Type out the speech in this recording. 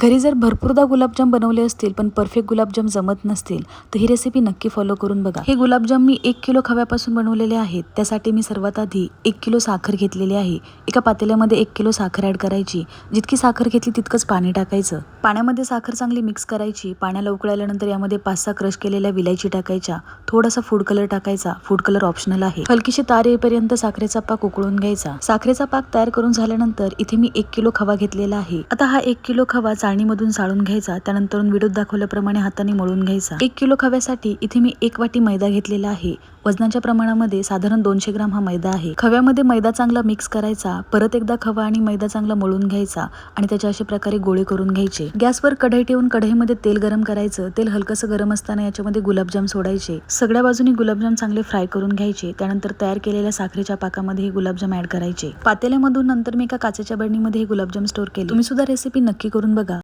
घरी जर भरपूरदा गुलाबजाम बनवले असतील पण परफेक्ट गुलाबजाम जमत नसतील तर ही रेसिपी नक्की फॉलो करून बघा। हे गुलाबजाम मी 1 किलो खव्यापासून बनवलेले आहेत। त्यासाठी मी सर्वात आधी 1 किलो साखर घेतलेली आहे। एका पातेल्यामध्ये 1 किलो साखर ऍड करायची। जितकी साखर घेतली तितकंच पाणी टाकायचं। पाण्यामध्ये साखर चांगली मिक्स करायची। पाण्याला उकळल्यानंतर यामध्ये 5-6 क्रश केलेल्या विलायची टाकायच्या। थोडासा फूड कलर टाकायचा। फूड कलर ऑप्शनल आहे। हलकीशी तार येईपर्यंत साखरेचा पाक उकळून घ्यायचा। साखरेचा पाक तयार करून झाल्यानंतर इथे मी 1 किलो खवा घेतलेला आहे। आता हा 1 किलो खवा चाळणीमधून चाळून घ्यायचा। त्यानंतर व्हिडिओत दाखवल्याप्रमाणे हाताने मळून घ्यायचा। 1 किलो खव्यासाठी इथे मी 1 वाटी मैदा घेतलेला आहे। वजनाच्या प्रमाणामध्ये साधारण 200 ग्राम हा मैदा आहे। खव्यामध्ये मैदा चांगला मिक्स करायचा। परत एकदा खवा आणि मैदा चांगला मळून घ्यायचा आणि त्याच्या अशा प्रकारे गोळे करून घ्यायचे। गॅसवर कढई ठेवून कढईमध्ये तेल गरम करायचं। तेल हलकसं गरम असताना याच्यामध्ये गुलाबजाम सोडायचे। सगळ्या बाजूनी गुलाबजाम चांगले फ्राय करून घ्यायचे। त्यानंतर तयार केलेल्या साखरेच्या पाकामध्ये हे गुलाबजाम ऍड करायचे। पातेल्यामधून नंतर मी एका काचेच्या बरणीमध्ये हे गुलाबजाम स्टोर केले। तुम्ही सुद्धा रेसिपी नक्की करून बघा।